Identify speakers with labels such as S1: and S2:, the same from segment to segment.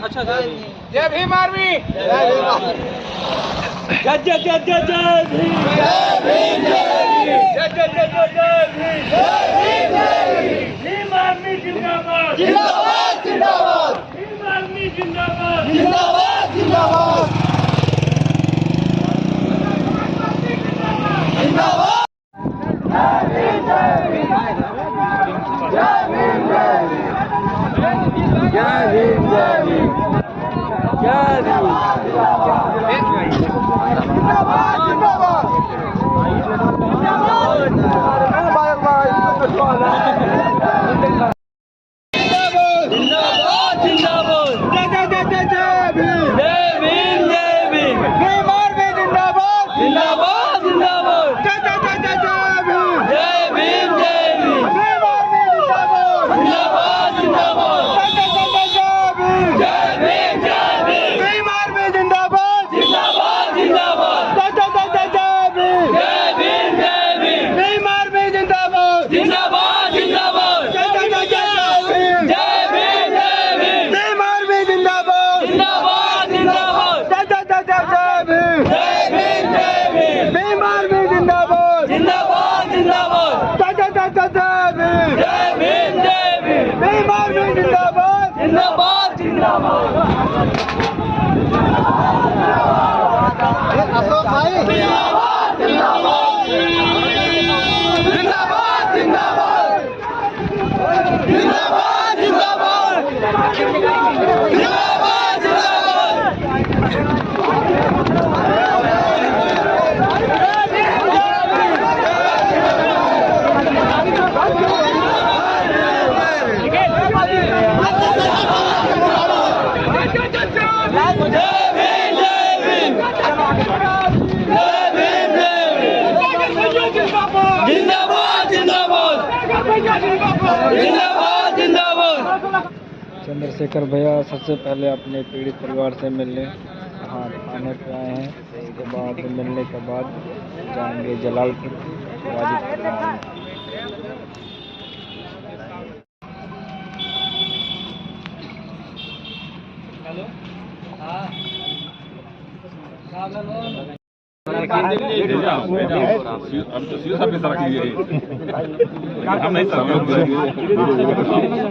S1: अच्छा जय भीम आर्मी, जय जय जय जय जय भीम, जय भीम जय जय जय भीम, भीम आर्मी जिंदाबाद जिंदाबाद जिंदाबाद, भीम आर्मी जिंदाबाद जिंदाबाद जिंदाबाद जिंदाबाद।
S2: चंद्रशेखर भैया सबसे पहले अपने पीड़ित परिवार से मिलने यहाँ थाने पे आए हैं। उसके बाद मिलने के बाद जाएंगे जलालपुर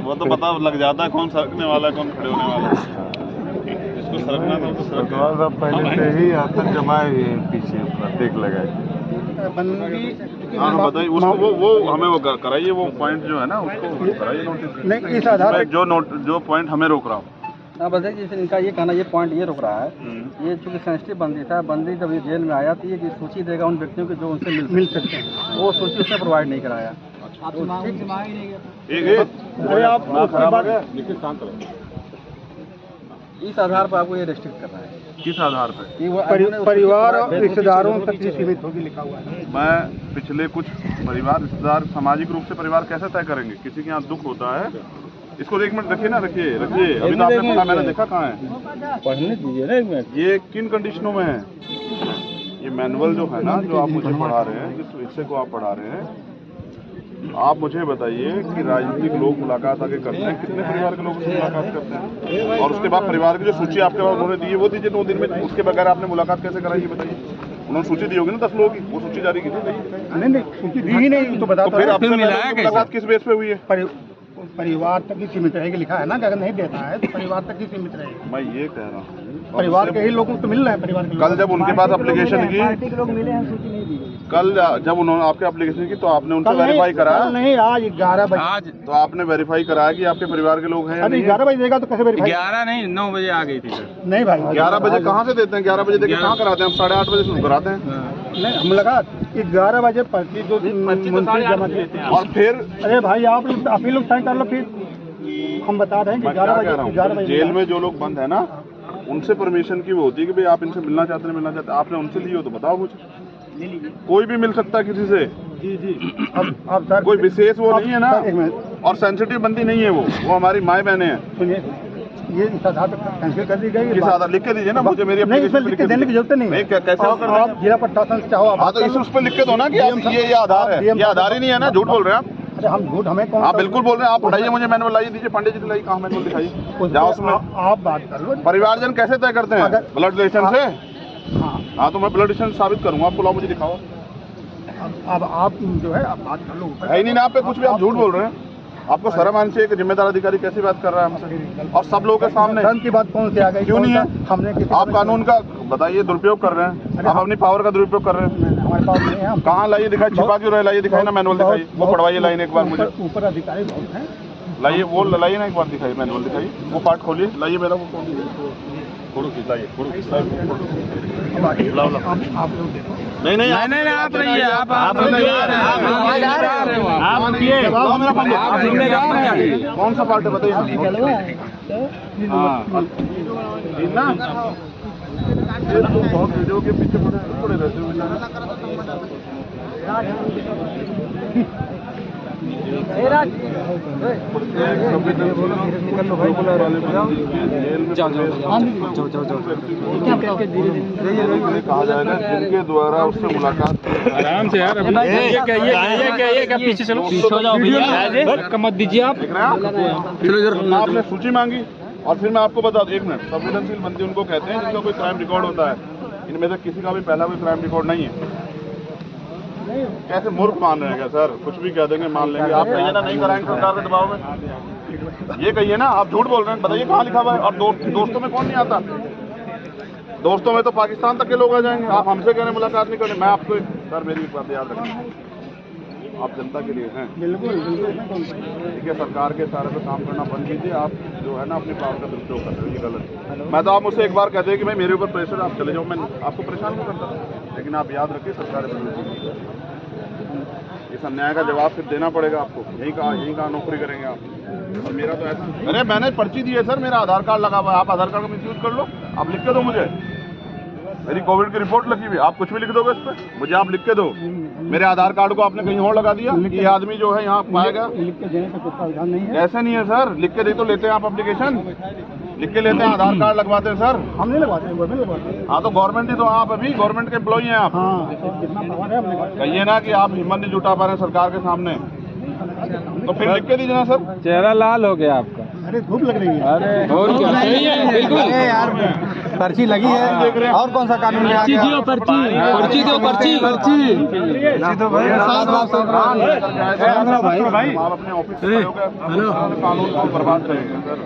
S3: वो तो पता लग जाता है कौन सरकने वाला है कौन खड़े होने वाला है। इसको सरकना था तो सरकना
S4: पहले से ही आतंक जमाए हुए पीछे प्रत्येक लगाए। हाँ
S3: बताइए उसको वो हमें वो कराइए वो पॉइंट जो है ना उसको कराइए नोटिस।
S4: नहीं इस आधार
S3: जो पॉइंट हमें रोक रहा हूँ।
S2: हाँ बताइए जैसे इनका ये कहना ये पॉइंट ये रोक रहा है, ये चूँकि सेंसिटिव बंदी था, बंदी जब ये जेल में आया तो ये सूची देगा उन व्यक्तियों की जो उनसे मिल सकते हैं, वो सूची उसने प्रोवाइड नहीं कराया। इस आधार पर आपको ये रेस्ट्रिक्ट कर रहा है।
S3: किस आधार पे?
S4: परिवार और रिश्तेदारों तक ही सीमित होगी लिखा हुआ है।
S3: मैं पिछले कुछ परिवार रिश्तेदार सामाजिक रूप से परिवार कैसे तय करेंगे? किसी के यहाँ दुख होता है, इसको एक मिनट रखिए ना, रखिए अभी तो आपने पढ़ा, मैंने देखा कहाँ है,
S4: पढ़ने दीजिए ना एक मिनट।
S3: ये किन कंडीशनों में है? ये मैनुअल जो है ना जो आप मुझे पढ़ा रहे हैं, जिस विषय को आप पढ़ा रहे हैं, आप मुझे बताइए कि राजनीतिक लोग मुलाकात आगे करते हैं, कितने परिवार के लोग मुलाकात करते हैं? और उसके बाद परिवार की जो सूची आपके पास उन्होंने दी है वो दीजिए 9 दिन में। उसके बगैर आपने मुलाकात कैसे कराई ये बताइए? उन्होंने सूची दी होगी ना 10 लोगों की, वो सूची जारी की थी?
S4: नहीं सूची दी ही नहीं तो बता।
S3: फिर आपसे मुलाकात किस बेस पे हुई है?
S4: परिवार तक ही सीमित रहेगी लिखा है ना, अगर नहीं देता है तो परिवार तक ही सीमित रहेगी।
S3: मैं ये कह रहा हूँ
S4: परिवार के ही लोग तो मिल रहे हैं। परिवार के
S3: कल जब उनके पास एप्लीकेशन की,
S2: लोग मिले हैं, सूची नहीं दी गई।
S3: कल जब उन्होंने आपके एप्लीकेशन की तो आपने उनसे वेरीफाई कराया?
S4: नहीं आज 11 बजे।
S3: आज तो आपने वेरीफाई कराया कि आपके परिवार के लोग हैं या नहीं?
S4: 11 बजे देगा तो कैसे वेरीफाई?
S1: 11 नहीं 9 बजे आ गई थी सर।
S4: नहीं भाई
S3: 11 बजे कहाँ से देते हैं? 11 बजे देके कहाँ कराते हैं? हम 8:30 बजे शुरू कराते हैं।
S4: नहीं हम लगा 11 बजे पर्ची जो मंत्री जमा देते हैं।
S3: और फिर
S4: अरे भाई आप ही लोग साइन कर लो, फिर हम बता रहे हैं कि 11 बजे
S3: जेल में जो लोग बंद है ना उनसे परमिशन की वो होती है कि भाई आप इनसे मिलना चाहते हैं मिलना चाहते हैं, आपने उनसे ली हो तो बताओ मुझे। कोई भी मिल सकता है किसी से।
S4: जी अब सर
S3: कोई विशेष वो नहीं है ना, और सेंसिटिव बंदी नहीं है वो हमारी माए बहने हैं।
S4: सुनिए ये इस आधार पर कैंसिल कर दी गई।
S3: किस आधार लिख के दीजिए ना मुझे, मेरी
S4: नहीं, इसमें लिख के देने की जरूरत नहीं है।
S3: कैसे
S4: आप जिला प्रशासन से चाहो
S3: हाँ तो इस उस पर लिख के दो ना कि ये आधार है, ये आधार ही नहीं है ना, झूठ बोल रहे हैं आप।
S4: अरे हम झूठ हमें कौन?
S3: आप बिल्कुल बोल रहे हैं। आप उठाइए मुझे मैनुअल लाइए दीजिए, पंडित जी लाइए, कहाँ मैनुअल दिखाइए, जाओ उसमें
S4: आप बात कर लो।
S3: परिवारजन कैसे तय करते हैं? ब्लड रिलेशन से।
S4: हाँ
S3: हाँ तो मैं ब्लड रिलेशन साबित करूंगा, आपको लाओ मुझे दिखाओ।
S4: अब आप जो है आप बात कर लो।
S3: है ही नहीं ना आप पे कुछ भी, आप झूठ बोल रहे हैं। आपको शर्म आनी चाहिए कि जिम्मेदार अधिकारी कैसी बात कर रहा है हमसे और सब लोगों के सामने।
S4: शर्म की बात कौन सी आ गई?
S3: क्यों नहीं है?
S4: हमने
S3: आप कानून का बताइए दुरुपयोग कर रहे हैं, आप अपनी पावर का दुरुपयोग कर रहे हैं।
S4: हमारे पास नहीं है।
S3: कहाँ लाइए दिखाई, छिपा क्यों रहे? लाइए दिखाई ना मैनुअल दिखाइए, वो पढ़वाइए लाइन एक बार मुझे।
S4: ऊपर अधिकारी बहुत हैं।
S3: लाइए वो लाइए ना एक बार दिखाइए, मैनुअल दिखाइए, वो पार्ट खोलिए, लाइए मेरा वो फोटो खींच लाइए, फोटो खींच लाइए।
S4: आप लोग देखो।
S3: नहीं नहीं नहीं नहीं आप रहिए, आप कौन सा पार्ट है बताइए ना। ये तो बहुत वीडियो के पीछे पड़े रहते हो। कहा जाएगा जिनके द्वारा उससे मुलाकात।
S2: आराम से यार, ये पीछे चलो, पीछे हो जाओ भैया, मत दीजिए आप।
S3: आपने सूची मांगी और फिर मैं आपको बता दूं, एक मिनट, संवेदनशील बंदी उनको कहते हैं जिनका कोई क्राइम रिकॉर्ड होता है। इनमें से किसी का भी पहला कोई क्राइम रिकॉर्ड नहीं है। कैसे मूर्ख मान रहे हैं क्या सर? कुछ भी कह देंगे मान लेंगे। आप कहिए ना नहीं कराएंगे सरकार के दबाव में, ये कहिए ना। आप झूठ बोल रहे हैं, बताइए कहाँ लिखा हुआ है? और दोस्तों में कौन नहीं आता? दोस्तों में तो पाकिस्तान तक के लोग आ जाएंगे। आप हमसे कह रहे हैं मुलाकात नहीं करनी। मैं आपको सर मेरी एक बात याद रखना, आप जनता के लिए हैं।
S4: बिल्कुल
S3: ठीक है, सरकार के सारे पे काम करना बंद कीजिए। आप जो है ना अपनी पावर का दुरुपयोग कर रहे हो, ये गलत है। मैं तो आप मुझसे एक बार कहते हैं कि भाई मेरे ऊपर प्रेशर, आप चले जाओ, मैं आपको परेशान नहीं करता। लेकिन आप याद रखिए सरकार इस अन्याय का जवाब फिर देना पड़ेगा आपको। यही कहा नौकरी करेंगे आप। और मेरा तो ऐसा, अरे मैंने पर्ची दी है सर, मेरा आधार कार्ड लगा हुआ है। आप आधार कार्ड का मिसयूज कर लो, आप लिख के दो मुझे। मेरी कोविड की रिपोर्ट लगी हुई, आप कुछ भी लिख दोगे इस पर, मुझे आप लिख के दो। मेरे आधार कार्ड को आपने कहीं और लगा दिया, ये आदमी जो है यहाँ पाएगा।
S4: लिख के देने का कोई प्रावधान नहीं है।
S3: ऐसे नहीं है सर, लिख के दे तो लेते हैं आप एप्लीकेशन, लिख के लेते हैं, आधार कार्ड लगवाते हैं सर।
S4: हम नहीं लगवाते, गवर्नमेंट लगवाते हैं।
S3: हाँ तो गवर्नमेंट ही तो, आप अभी गवर्नमेंट के एम्प्लॉई हैं आप।
S4: हाँ तो कितना पावर है हमने
S3: कहिए ना कि आप हिम्मत नहीं जुटा पा रहे हैं सरकार के सामने, तो फिर लिख के दीजिए ना सर।
S2: चेहरा लाल हो गया आपका।
S4: अरे धूप लग रही है।
S2: अरे और क्या, सही है बिल्कुल
S4: यार, पर्ची लगी है। और कौन सा कानून है?
S2: पर्ची दो, पर्ची दो, पर्ची
S4: तो भाई
S3: भाई आप अपने ऑफिस से कानून को बर्बाद करेंगे सर।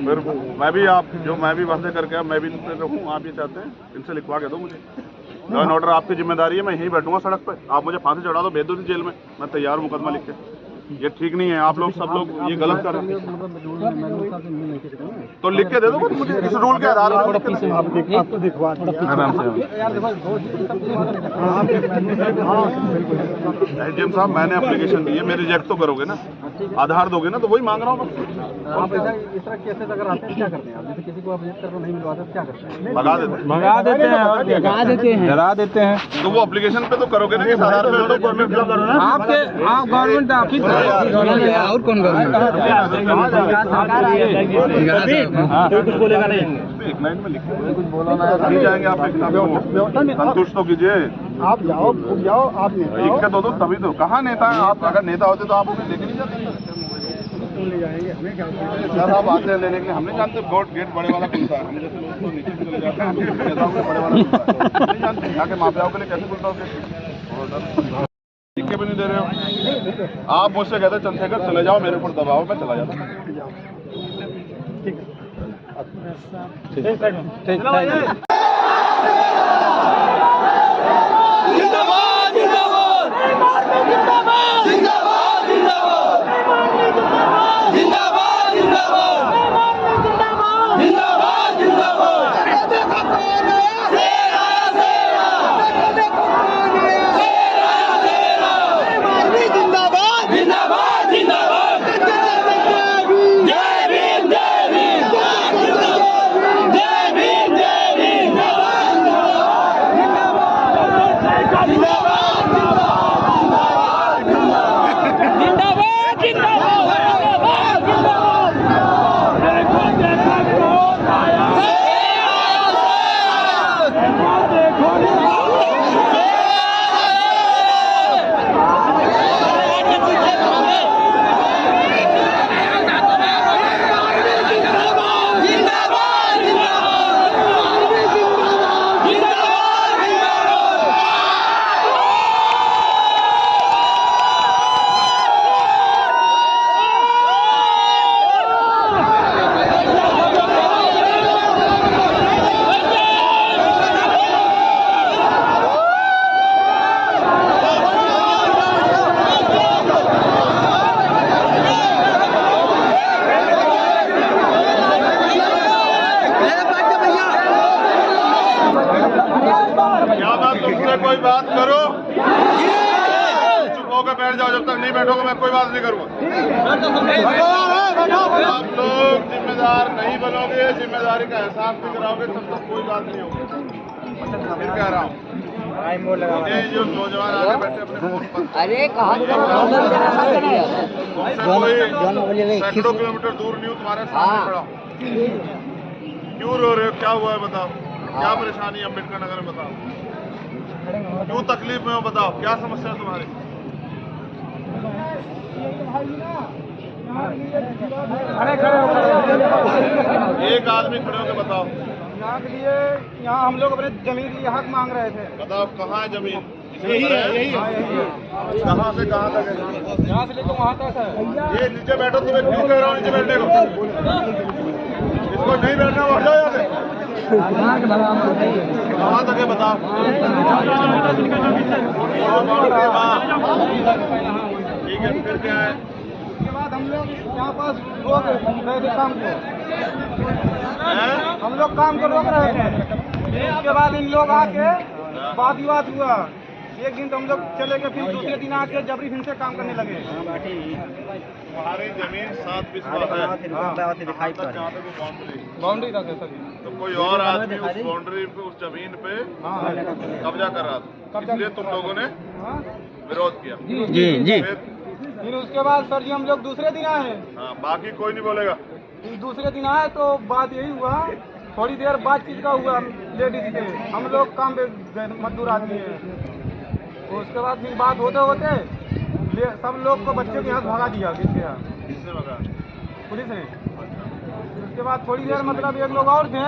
S3: फिर मैं भी वादे करके मैं भी रहूँ। आप ये चाहते हैं, इनसे लिखवा के दो मुझे। लॉ एंड ऑर्डर आपकी जिम्मेदारी है, मैं यहीं बैठूंगा सड़क पे। आप मुझे फांसी चढ़ा दो, भेज दो जेल में, मैं तैयार हूँ मुकदमा लिख के। ये ठीक नहीं है, आप लोग सब लोग ये गलत कर रहे हैं। तो लिख के दे दो मुझे, इस रूल के आधार पर।
S4: आपको दिखवा
S3: एसडीएम साहब, मैंने एप्लीकेशन दी है, मैं रिजेक्ट तो करोगे ना? आधार दोगे ना? तो वही मांग रहा हूँ।
S4: आप इस तरह केसेस अगर आते हैं क्या करते हैं आप? जैसे किसी को आप रिजेक्ट करके नहीं मिलवाते क्या करते हैं?
S3: भगा देते हैं,
S2: डरा देते हैं।
S3: तो वो एप्लीकेशन पे तो करोगे ना, इस आधार पे तो गवर्नमेंट करो ना।
S2: आपके आप गवर्नमेंट ऑफिस और कौन गवर्नमेंट
S3: कुछ बोलेगा नहीं, एक लाइन में लिख कुछ बोला ना नहीं जाएंगे आप। संतुष्ट तो कीजिए,
S4: आप जाओ आप
S3: लिख के दो तभी तो। कहाँ नेता है आप? अगर नेता होते तो आप उन्हें लेके नहीं जाते
S4: ले जाएंगे। हमें क्या
S3: सर? आप आते हैं लेने के लिए, हम नहीं जानते गेट बड़े वाला खुलता है। हम जैसे लोग तो नीचे चले जाते हैं, नेताओं के बड़े वाला खुलता है, नहीं जानते आके माफियाओं के लिए कैसे खुलता हो? लिख के भी नहीं दे रहे हो आप। मुझसे कहते चंद्रशेखर चले जाओ, मेरे ऊपर दबाओ, मैं चला जाता।
S2: ठीक
S3: क्या मैं तुमसे कोई बात करो? चुप होकर बैठ जाओ, जब तक नहीं बैठोगे मैं कोई बात नहीं करूँगा। आप लोग जिम्मेदार नहीं बनोगे, जिम्मेदारी का एहसास नहीं कराओगे, तब तक कोई बात नहीं होगी। फिर कह रहा हूँ, ये जो नौजवान आगे बैठे अपने फोन पर,
S5: अरे कहाँ
S3: तुमसे कोई सैकड़ों किलोमीटर दूर नहीं हूँ, तुम्हारे सामने खड़ा हूँ। क्यों रो रहे हो? क्या हुआ है बताओ? क्या परेशानी है अम्बेडकर नगर में बताओ? क्यों तकलीफ में हो बताओ? क्या समस्या है तुम्हारी? एक आदमी खड़े होकर बताओ।
S2: यहाँ के लिए, यहाँ हम लोग अपने जमीन के लिए हक मांग रहे थे।
S3: बताओ कहाँ है जमीन? यही है, यही है। कहाँ से कहाँ तक है?
S2: यहाँ से लेकर वहाँ तक है।
S3: ये नीचे बैठो, तुम्हें क्यों कह रहा हूँ नीचे बैठने को? इसको नहीं बैठना, वो हट जाओ यहाँ से। कहाँ तक है बताओ? ठीक है, फिर क्या है?
S2: उसके बाद हम लोग यहाँ पास रोक रहे थे काम को, हम लोग काम को रोक रहे थे। उसके बाद इन लोग आके वाद विवाद हुआ। एक दिन तो हम लोग चले गए, फिर दूसरे दिन आके जबरी फिर से काम करने लगे।
S3: तुम्हारी जमीन 7 बिस्वा है,
S2: बाउंड्री तक है सर।
S3: तो कोई और आदमी उस बाउंड्री पे, उस जमीन पे कब्जा कर रहा था, इसलिए तुम लोगों ने विरोध किया।
S2: जी। फिर उसके बाद सर जी हम लोग दूसरे दिन आए।
S3: हाँ, बाकी कोई नहीं बोलेगा।
S2: दूसरे दिन आए तो बात यही हुआ, थोड़ी देर बातचीत का हुआ लेडीज के। हम लोग काम पे मजदूर आदमी है। तो उसके बाद फिर बात होते होते सब लोग को बच्चे के यहाँ भगा दिया। किसके यहाँ?
S3: किसने भगा?
S2: पुलिस ने। उसके बाद थोड़ी देर मतलब एक लोग और थे,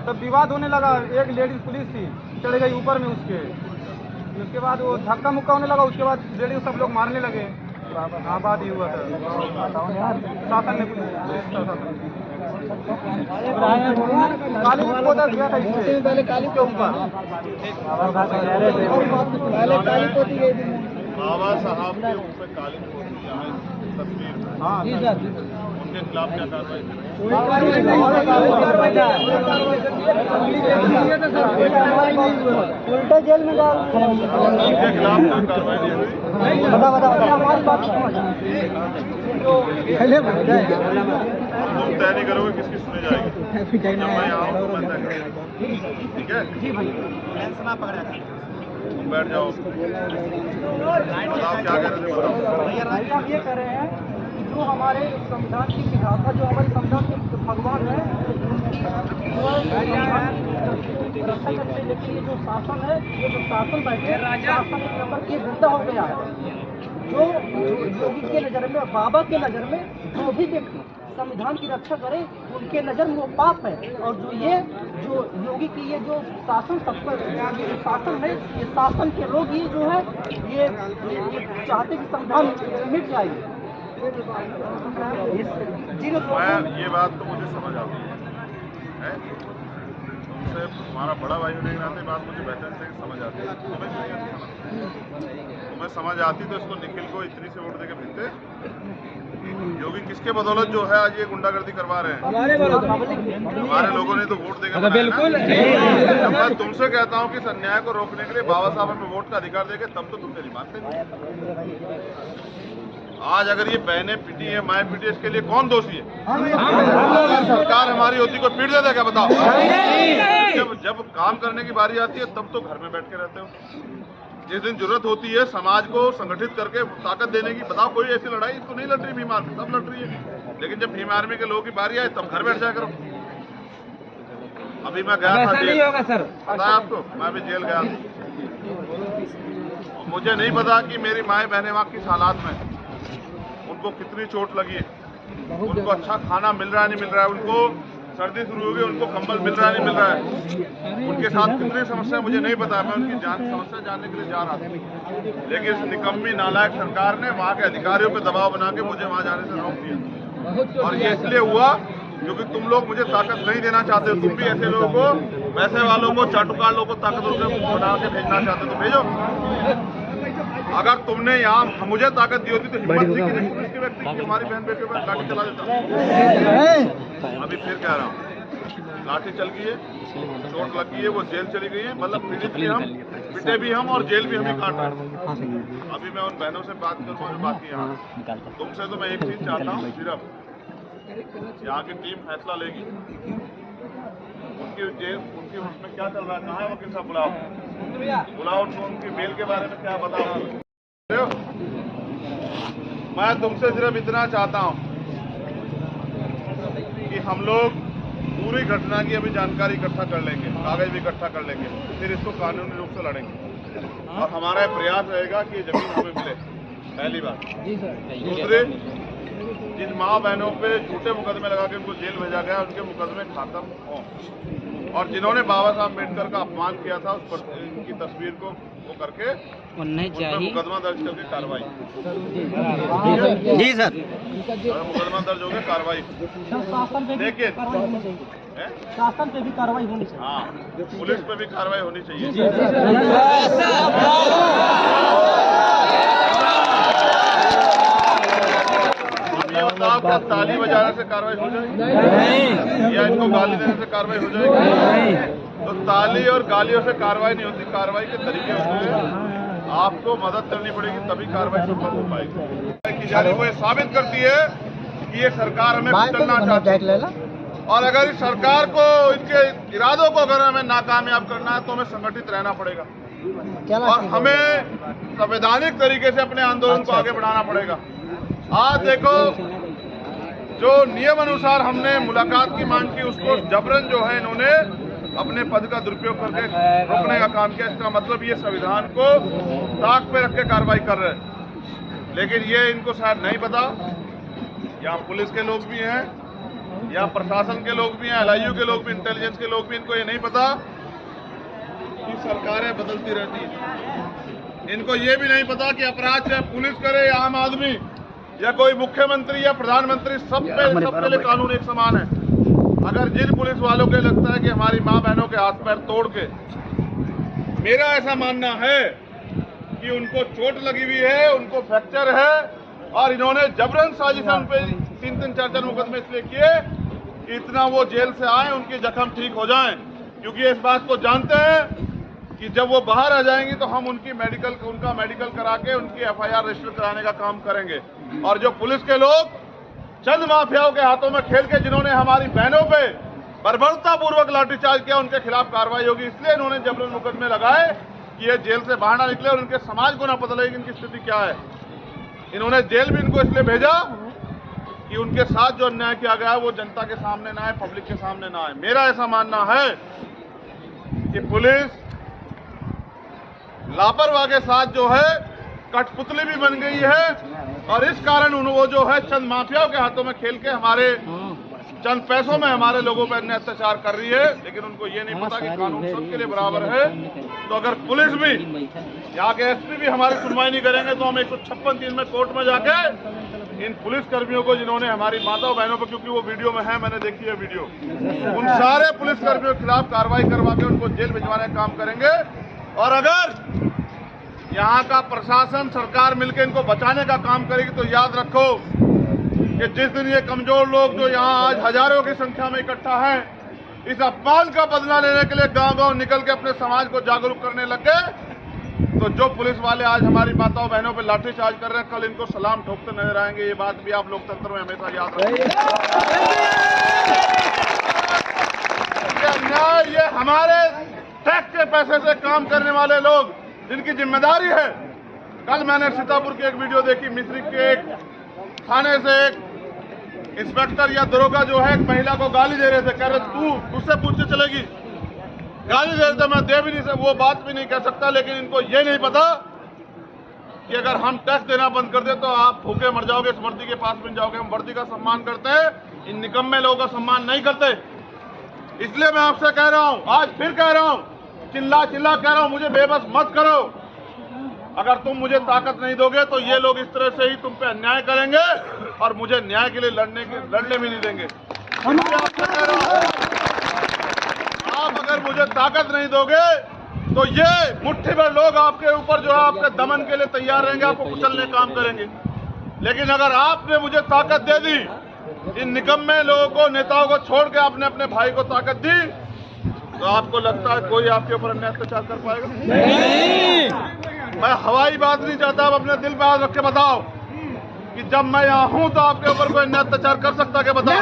S2: तब विवाद होने लगा। एक लेडीज पुलिस थी, चढ़ गई ऊपर में उसके। उसके बाद वो धक्का मुक्का होने लगा। उसके बाद लेडीज सब लोग मारने लगे। हाँ, बात ये हुआ था शासन ने, पुलिस काली पोता दिया था इससे पहले, काली के ऊपर
S3: बाबा साहब के ऊपर काली पोती यहाँ इस तस्वीर में।
S2: हाँ जी सर।
S3: उनके खिलाफ क्या कार्रवाई करें?
S5: उल्टा जेल में डाल।
S3: उनके खिलाफ कोई कार्रवाई नहीं हुई। तुम तय नहीं करोगे किसकी सुनी जाएगी। जब मैं यहाँ हूँ तो मैं तय करूँगा। ठीक है? तुम बैठ जाओ। बताओ क्या कह रहे थे? बताओ।
S2: हम ये कह रहे हैं कि जो हमारे संविधान की विधाता, जो हमारे संविधान के भगवान है, उनकी रक्षा करने के लिए जो शासन है, ये जो शासन बैठे, शासन के ऊपर ये वृद्धा हो गया है। जो योगी के नज़र में, बाबा के नज़र में जो भी व्यक्ति संविधान की रक्षा करे, उनके नज़र में वो पाप है। और जो योगी की ये जो शासन सबका शासन है, ये शासन के लोग ही जो है ये चाहते कि संविधान मिट जाए।
S3: मैं ये बात तो मुझे समझ आती है, तुमसे तुम्हारा बड़ा भाई होने के नाते बात मुझे बेहतर से समझ आती है। तुम्हें समझ आती तो इसको निखिल को इतनी से वोट देके भेजते। योगी किसके बदौलत जो है आज ये गुंडागर्दी करवा रहे हैं? हमारे लोगों ने तो वोट देकर बिल्कुल। मैं तुमसे कहता हूँ कि इस अन्याय को रोकने के लिए बाबा साहब हमें वोट का अधिकार देंगे, तब तो तुम मेरी मानते नहीं। आज अगर ये बहनें पिटी है, माएँ पिटी है, इसके लिए कौन दोषी है? सरकार हमारी होती कोई पीट देता क्या? बताओ। जब काम करने की बारी आती है तब तो घर में बैठ के रहते हो। जिस दिन जरूरत होती है समाज को संगठित करके ताकत देने की, बताओ कोई ऐसी लड़ाई तो नहीं लड़ रही भीम आर्मी, सब लड़ रही है। लेकिन जब भीम आर्मी के लोगों की बारी आए तब घर बैठ जाया करो। अभी मैं गया था जेल, पता है आपको? मैं अभी जेल गया था। मुझे नहीं पता कि मेरी माएँ बहनें वहाँ किस हालात में, उनको कितनी चोट लगी है, उनको अच्छा खाना मिल रहा है नहीं मिल रहा है, उनको सर्दी शुरू हो गई, उनको कंबल मिल रहा है नहीं मिल रहा है, उनके साथ कितनी समस्या मुझे नहीं पता। मैं उनकी समस्या जानने के लिए जा रहा था, लेकिन इस निकम्मी नालायक सरकार ने वहाँ के अधिकारियों पे दबाव बना के मुझे वहाँ जाने से रोक दिया। और ये इसलिए हुआ क्योंकि तुम लोग मुझे ताकत नहीं देना चाहते हो। तुम भी ऐसे लोगों को, वैसे वालों को, चाटुकार लोगों को ताकत बना के भेजना चाहते हो तो भेजो। अगर तुमने यहाँ मुझे ताकत दी होती तो हिम्मत थी कि नहीं पुलिस के व्यक्ति की हमारी बहन बेटे पर लाठी चला देता। अभी फिर कह रहा हूँ, लाठी चल गई है, चोट लगी है, वो जेल चली गई है। मतलब पीड़ित भी हम, पिटे भी हम और जेल भी हमें काट रहे हैं। अभी मैं उन बहनों से बात करूँगा जो बाकी यहाँ। तुमसे तो मैं एक चीज चाहता हूँ, सिर्फ यहाँ की टीम फैसला लेगी। उनकी उसमें क्या चल रहा है, कहाँ है वकील साहब? बुलाओ उनको, उनकी बेल के बारे में क्या बताओ। मैं तुमसे सिर्फ इतना चाहता हूँ कि हम लोग पूरी घटना की अभी जानकारी इकट्ठा कर लेंगे, कागज भी इकट्ठा कर लेंगे, फिर इसको कानूनी रूप से लड़ेंगे। और हमारा प्रयास रहेगा कि जमीन हमें मिले, पहली बात। दूसरे, जिन माँ बहनों पे झूठे मुकदमे लगा के उनको जेल भेजा गया, उनके मुकदमे खत्म हों। और जिन्होंने बाबा साहब अम्बेडकर का अपमान किया था, उस पर इनकी तस्वीर को वो करके उन पर मुकदमा दर्ज करके कार्रवाई।
S2: जी सर,
S3: मुकदमा दर्ज हो गया, कार्रवाई। लेकिन
S2: शासन पे भी कार्रवाई होनी चाहिए।
S3: हाँ, पुलिस पे भी कार्रवाई होनी चाहिए। बताओ, क्या ताली बजाने से कार्रवाई हो जाएगी या इनको गाली देने से कार्रवाई हो जाएगी? तो ताली और गालियों से कार्रवाई नहीं होती, कार्रवाई के तरीके होते हैं। आपको मदद करनी पड़ेगी, तभी कार्रवाई सफल हो पाएगी। वो ये साबित करती है कि ये सरकार हमें कुचलना चाहती है। और अगर इस सरकार को, इनके इरादों को अगर हमें नाकामयाब करना है तो हमें संगठित रहना पड़ेगा और हमें संवैधानिक तरीके से अपने आंदोलन को आगे बढ़ाना पड़ेगा। आज देखो, जो नियम अनुसार हमने मुलाकात की मांग की, उसको जबरन जो है इन्होंने अपने पद का दुरुपयोग करके रोकने का काम किया। इसका मतलब ये संविधान को ताक पे रख के कार्रवाई कर रहे हैं। लेकिन ये इनको शायद नहीं पता, यहाँ पुलिस के लोग भी हैं, यहाँ प्रशासन के लोग भी हैं, LIU के लोग भी, इंटेलिजेंस के लोग भी, इनको ये नहीं पता कि सरकारें बदलती रहती हैं। इनको ये भी नहीं पता कि अपराध चाहे पुलिस करे या आम आदमी या कोई मुख्यमंत्री या प्रधानमंत्री, सबके लिए कानून एक समान है। अगर जिन पुलिस वालों के लगता है कि हमारी माँ बहनों के हाथ पैर तोड़ के, मेरा ऐसा मानना है कि उनको चोट लगी हुई है, उनको फ्रैक्चर है और इन्होंने जबरन साजिश उन पे 3-3, 4-4 मुकदमे इसलिए किए कि इतना वो जेल से आए, उनके जख्म ठीक हो जाएं। क्योंकि इस बात को जानते हैं कि जब वो बाहर आ जाएंगी तो हम उनका मेडिकल करा के उनकी FIR रजिस्टर कराने का काम करेंगे। और जो पुलिस के लोग चंद माफियाओं के हाथों में खेल के जिन्होंने हमारी बहनों पे बर्बरता पूर्वक लाठीचार्ज किया, उनके खिलाफ कार्रवाई होगी। इसलिए इन्होंने जबरन मुकदमे लगाए कि ये जेल से बाहर ना निकले और उनके समाज को ना पता लगे इनकी स्थिति क्या है। इन्होंने जेल भी इनको इसलिए भेजा कि उनके साथ जो अन्याय किया गया है वो जनता के सामने ना आए, पब्लिक के सामने ना आए। मेरा ऐसा मानना है कि पुलिस लापरवाही के साथ जो है कठपुतली भी बन गई है और इस कारण वो जो है चंद माफियाओं के हाथों में खेल के हमारे चंद पैसों में हमारे लोगों पर अन्य अत्याचार कर रही है। लेकिन उनको ये नहीं पता कि कानून सबके लिए बराबर है। तो अगर पुलिस भी, यहाँ के SP भी हमारी सुनवाई नहीं करेंगे तो हम 156(3) में कोर्ट में जाके इन पुलिस कर्मियों को, जिन्होंने हमारी माताओं बहनों पर, क्योंकि वो वीडियो में है, मैंने देखी है वीडियो, उन सारे पुलिस कर्मियों के खिलाफ कार्रवाई करवा के उनको जेल भिजवाने का काम करेंगे। और अगर यहाँ का प्रशासन, सरकार मिलकर इनको बचाने का काम करेगी तो याद रखो कि जिस दिन ये कमजोर लोग जो यहाँ आज हजारों की संख्या में इकट्ठा हैं, इस अपमान का बदला लेने के लिए गांव-गांव निकल के अपने समाज को जागरूक करने लग गए, तो जो पुलिस वाले आज हमारी माताओं बहनों पर लाठीचार्ज कर रहे हैं, कल इनको सलाम ठोकते नजर आएंगे। ये बात भी आप लोकतंत्र में हमेशा याद रखेंगे। ये हमारे टैक्स के पैसे से काम करने वाले लोग, जिनकी जिम्मेदारी है। कल मैंने सीतापुर की एक वीडियो देखी, मिस्री के एक थाने से एक इंस्पेक्टर या दरोगा जो है एक महिला को गाली दे रहे थे, कह रहे तुझसे पूछने चलेगी, गाली दे रहे थे। मैं दे भी नहीं सकता, वो बात भी नहीं कह सकता। लेकिन इनको ये नहीं पता कि अगर हम टैक्स देना बंद कर दे तो आप भूखे मर जाओगे, इस वर्दी के पास बन जाओगे। हम वर्दी का सम्मान करते हैं, इन निकम्मे लोगों का सम्मान नहीं करते। इसलिए मैं आपसे कह रहा हूं, आज फिर कह रहा हूं, चिल्ला चिल्ला कह रहा हूं, मुझे बेबस मत करो। अगर तुम मुझे ताकत नहीं दोगे तो ये लोग इस तरह से ही तुम पे अन्याय करेंगे और मुझे न्याय के लिए लड़ने भी नहीं देंगे। आपसे कह रहा हूं, आप अगर मुझे ताकत नहीं दोगे तो ये मुट्ठी भर लोग आपके ऊपर जो है आपके दमन के लिए तैयार रहेंगे, आपको कुचलने काम करेंगे। लेकिन अगर आपने मुझे ताकत दे दी, इन निकम्मे लोगों को, नेताओं को छोड़ के आपने अपने भाई को ताकत दी, तो आपको लगता है कोई आपके ऊपर अन्याय अत्याचार कर पाएगा? नहीं। मैं हवाई बात नहीं चाहता, आप अपने दिल पे हाथ रख के बताओ कि जब मैं यहाँ हूँ तो आपके ऊपर कोई अन्याय अत्याचार कर सकता है? बताओ।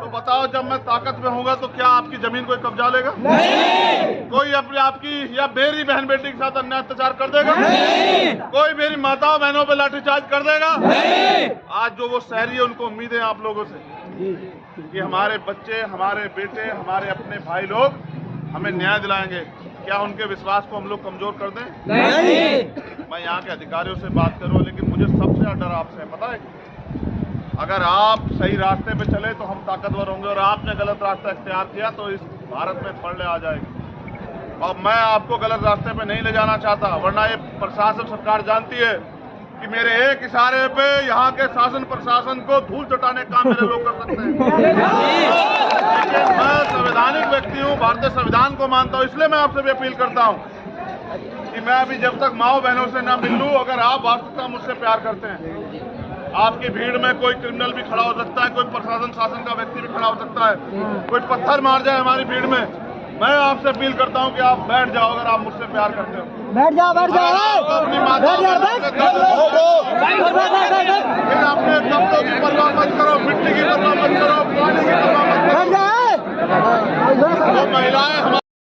S3: तो बताओ, जब मैं ताकत में होऊंगा तो क्या आपकी जमीन कोई कब्जा लेगा? कोई अपने आपकी या मेरी बहन बेटी के साथ अन्याय अत्याचार कर देगा? कोई मेरी माताओं बहनों पे लाठीचार्ज कर देगा? आज जो वो शहरी है उनको उम्मीद है आप लोगों से कि हमारे बच्चे, हमारे बेटे, हमारे अपने भाई लोग हमें न्याय दिलाएंगे। क्या उनके विश्वास को हम लोग कमजोर कर दें? नहीं। मैं यहाँ के अधिकारियों से बात करूँ, लेकिन मुझे सबसे ज्यादा डर आपसे है, पता है? अगर आप सही रास्ते पे चले तो हम ताकतवर होंगे, और आपने गलत रास्ता इख्तियार किया तो इस भारत में पलड़े आ जाएगी। और मैं आपको गलत रास्ते पे नहीं ले जाना चाहता, वरना ये प्रशासन सरकार जानती है कि मेरे एक इशारे पे यहाँ के शासन प्रशासन को धूल चटाने का काम मेरे लोग कर सकते हैं। लेकिन मैं संवैधानिक व्यक्ति हूँ, भारतीय संविधान को मानता हूँ, इसलिए मैं आपसे भी अपील करता हूँ कि मैं अभी जब तक माओ बहनों से ना मिल लूँ, अगर आप वास्तविकता मुझसे प्यार करते हैं, आपकी भीड़ में कोई क्रिमिनल भी खड़ा हो सकता है, कोई प्रशासन शासन का व्यक्ति भी खड़ा हो सकता है, कोई पत्थर मार जाए हमारी भीड़ में, मैं आपसे अपील करता हूं कि आप बैठ जाओ अगर आप मुझसे प्यार करते हो।
S2: बैठ जाओ, बैठ जाओ,
S3: अपनी माता